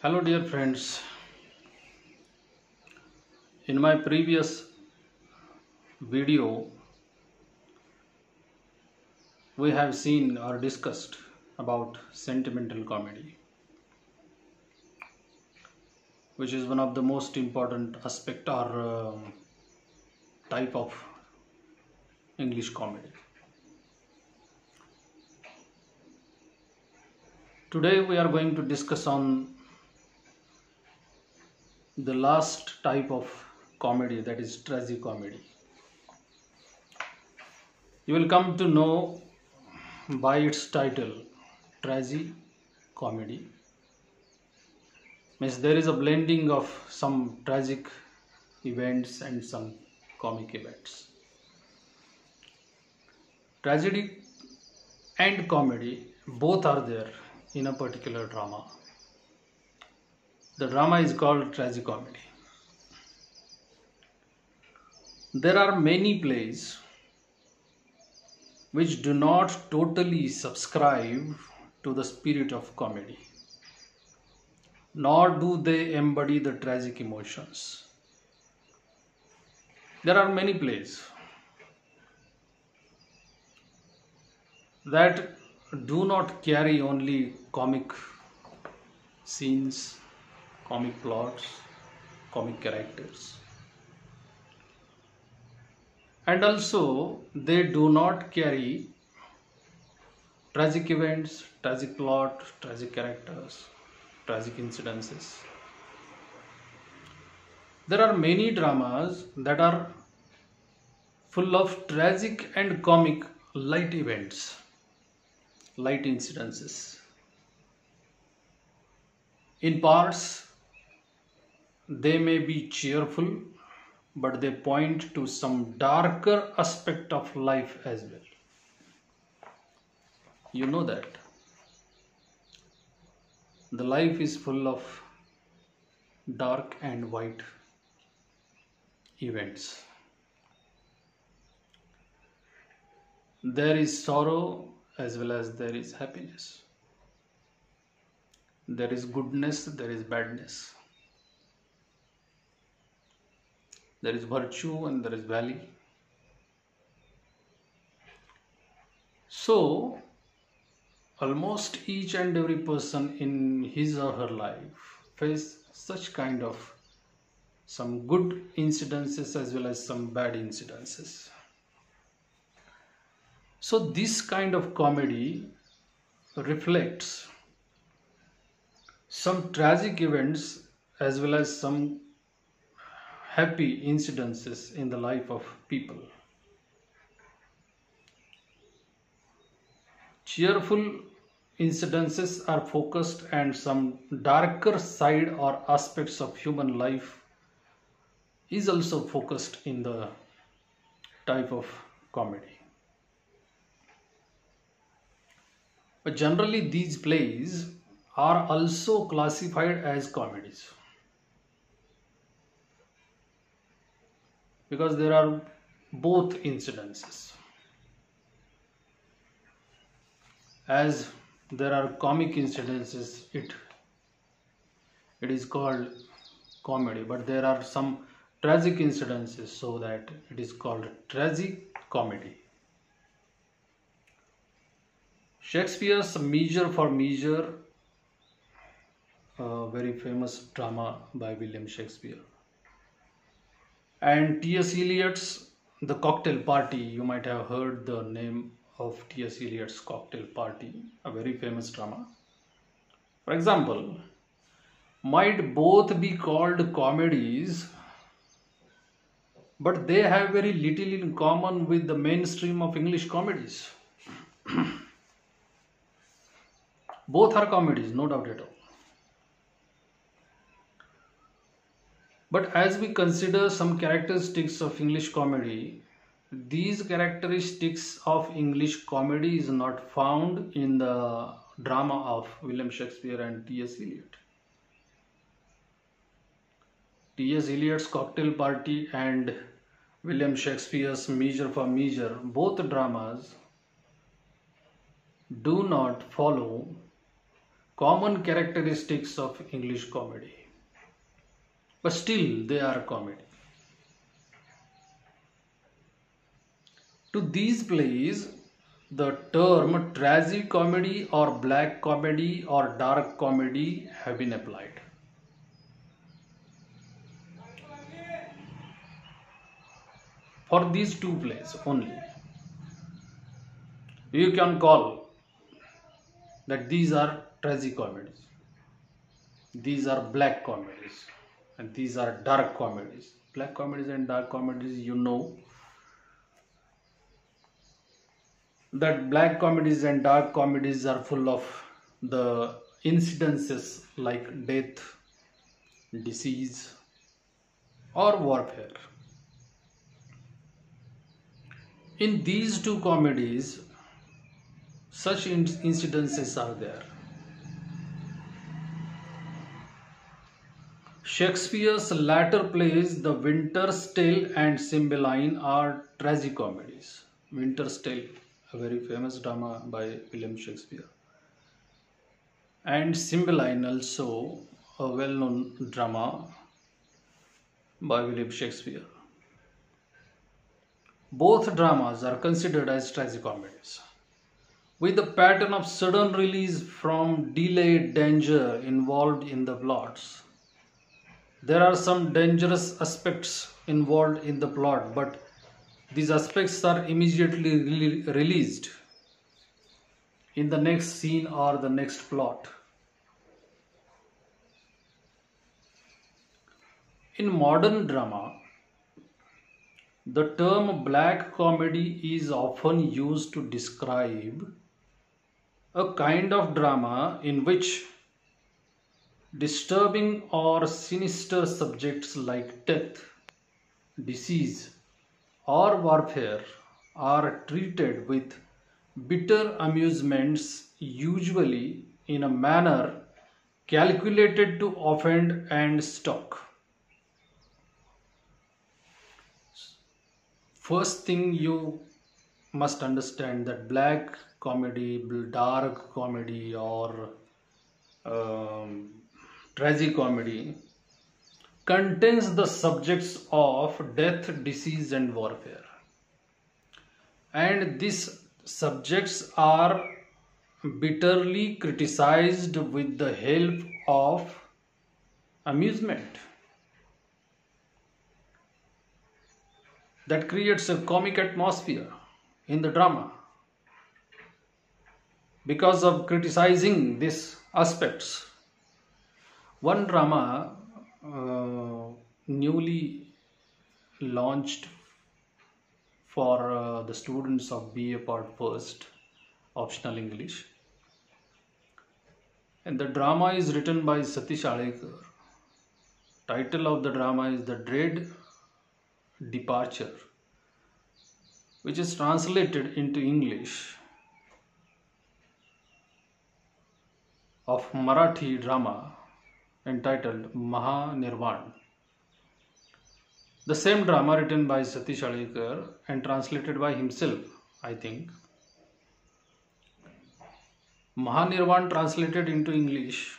Hello, dear friends. In my previous video, we have seen or discussed about sentimental comedy, which is one of the most important aspect or type of English comedy. Today, we are going to discuss on the last type of comedy, that is tragicomedy. You will come to know by its title, tragicomedy. Means there is a blending of some tragic events and some comic events. Tragedy and comedy both are there in a particular drama. The drama is called tragicomedy. There are many plays which do not totally subscribe to the spirit of comedy, nor do they embody the tragic emotions. There are many plays that do not carry only comic scenes, comic plots, comic characters. And also, they do not carry tragic events, tragic plot, tragic characters, tragic incidences. There are many dramas that are full of tragic and comic light events, light incidences. In parts, they may be cheerful, but they point to some darker aspect of life as well. You know that the life is full of dark and white events. There is sorrow as well as there is happiness. There is goodness, there is badness. There is virtue and there is valley. So, almost each and every person in his or her life face such kind of some good incidences as well as some bad incidences. So this kind of comedy reflects some tragic events as well as some happy incidences in the life of people. Cheerful incidences are focused and some darker side or aspects of human life is also focused in the type of comedy. But generally these plays are also classified as comedies because there are both incidences. As there are comic incidences, it is called comedy, but there are some tragic incidences, so that it is called tragic comedy. Shakespeare's Measure for Measure, a very famous drama by William Shakespeare, and T.S. Eliot's The Cocktail Party. You might have heard the name of T.S. Eliot's Cocktail Party, a very famous drama. For example, might both be called comedies, but they have very little in common with the mainstream of English comedies. Both are comedies, no doubt at all. But as we consider some characteristics of English comedy, these characteristics of English comedy is not found in the drama of William Shakespeare and T.S. Eliot. T.S. Eliot's Cocktail Party and William Shakespeare's Measure for Measure, both dramas do not follow common characteristics of English comedy, but still they are comedy. To these plays, the term tragicomedy or black comedy or dark comedy have been applied. For these two plays only, you can call that these are tragicomedies, these are black comedies, and these are dark comedies. Black comedies and dark comedies, you know that black comedies and dark comedies are full of the incidences like death, disease, or warfare. In these two comedies, such incidences are there. Shakespeare's latter plays, The Winter's Tale and Cymbeline, are tragicomedies. Winter's Tale, a very famous drama by William Shakespeare, and Cymbeline, also a well-known drama by William Shakespeare. Both dramas are considered as tragicomedies, with the pattern of sudden release from delayed danger involved in the plots. There are some dangerous aspects involved in the plot, but these aspects are immediately released in the next scene or the next plot. In modern drama, the term black comedy is often used to describe a kind of drama in which disturbing or sinister subjects like death, disease, or warfare are treated with bitter amusements, usually in a manner calculated to offend and shock. First thing you must understand that black comedy, dark comedy, or tragicomedy contains the subjects of death, disease, and warfare. And these subjects are bitterly criticized with the help of amusement. That creates a comic atmosphere in the drama. Because of criticizing these aspects, one drama newly launched for the students of BA Part First, Optional English, and the drama is written by Satish Alekar. Title of the drama is The Dread Departure, which is translated into English of Marathi drama entitled Mahanirvan. The same drama written by Satish Alekar and translated by himself, I think. Mahanirvan translated into English,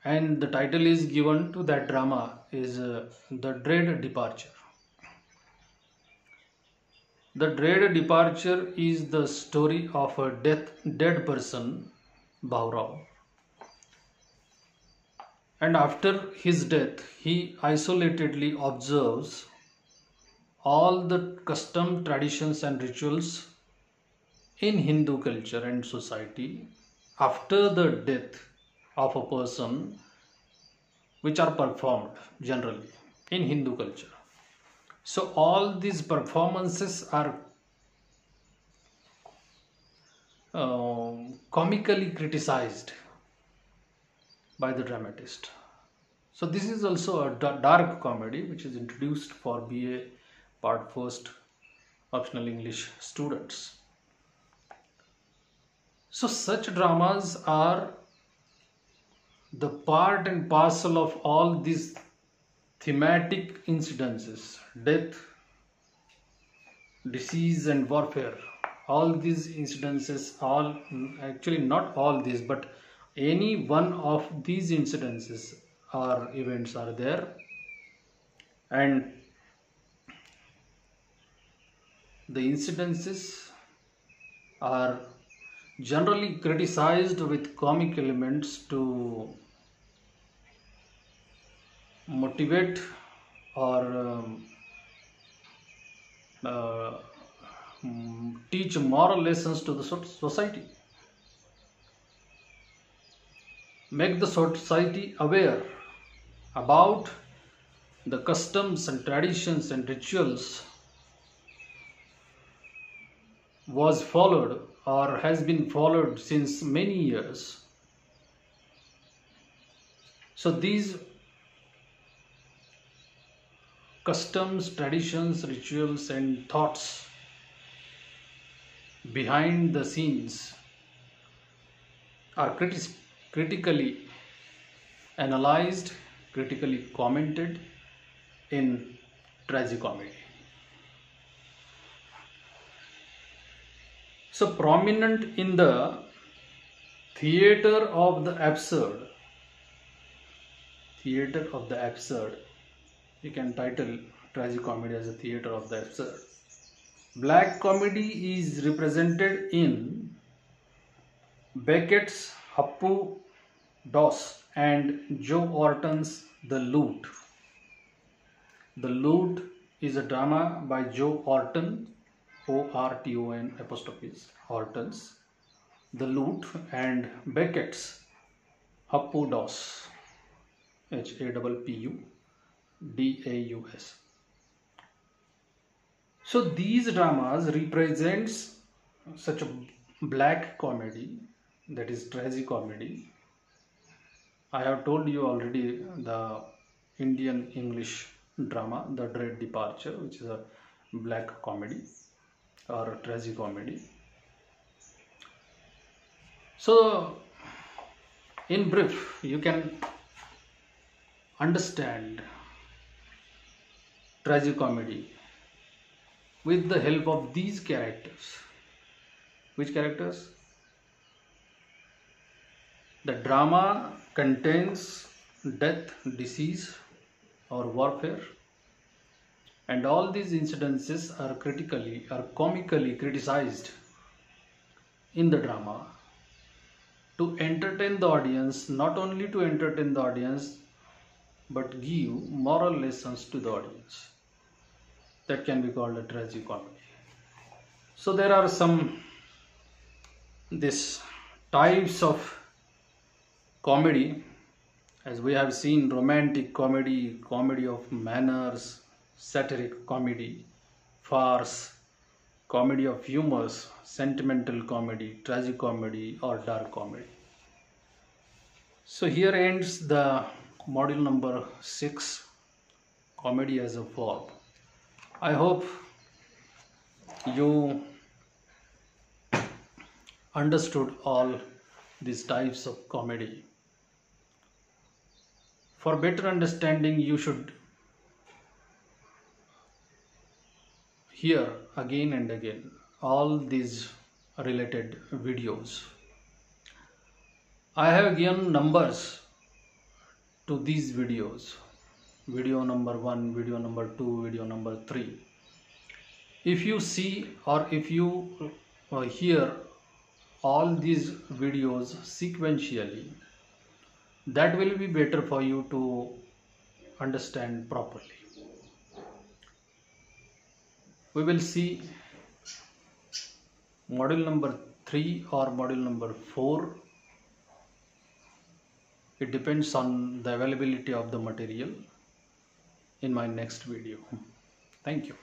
and the title is given to that drama is The Dread Departure. The Dread Departure is the story of a dead person, Bhaurao. And after his death, he isolatedly observes all the custom, traditions, and rituals in Hindu culture and society after the death of a person, which are performed generally in Hindu culture. So all these performances are comically criticized by the dramatist. So this is also a dark comedy which is introduced for BA Part First Optional English students. So such dramas are the part and parcel of all these thematic incidences: death, disease, and warfare. all these incidences, all actually not all these, but any one of these incidences or events are there, and the incidences are generally criticized with comic elements to motivate or uh, teach moral lessons to the society, make the society aware about the customs and traditions and rituals was followed or has been followed since many years. So these customs, traditions, rituals and thoughts behind the scenes are critically analyzed, critically commented in tragicomedy. So prominent in the theater of the absurd, you can title tragicomedy as a theater of the absurd. Black comedy is represented in Beckett's Happu Doss and Joe Orton's The Loot. The Loot is a drama by Joe Orton, O-R-T-O-N apostrophes, Orton's The Loot, and Beckett's Happu Doss, H-A-P-P-U-D-A-U-S. So these dramas represents such a black comedy, that is tragicomedy. I have told you already the Indian English drama, The Dread Departure, which is a black comedy or tragicomedy. So in brief, you can understand tragicomedy with the help of these characters. Which characters? The drama contains death, disease or warfare, and all these incidences are comically criticized in the drama to entertain the audience, not only to entertain the audience but give moral lessons to the audience. That can be called a tragicomedy. So there are some types of comedy, as we have seen: romantic comedy, comedy of manners, satiric comedy, farce, comedy of humors, sentimental comedy, tragicomedy or dark comedy. So here ends the module number 6, comedy as a form. I hope you understood all these types of comedy. For better understanding, you should hear again and again all these related videos. I have given numbers to these videos: video number 1, video number 2, video number 3. If you see or if you hear all these videos sequentially, that will be better for you to understand properly. We will see module number 3 or module number 4. It depends on the availability of the material in my next video. Thank you.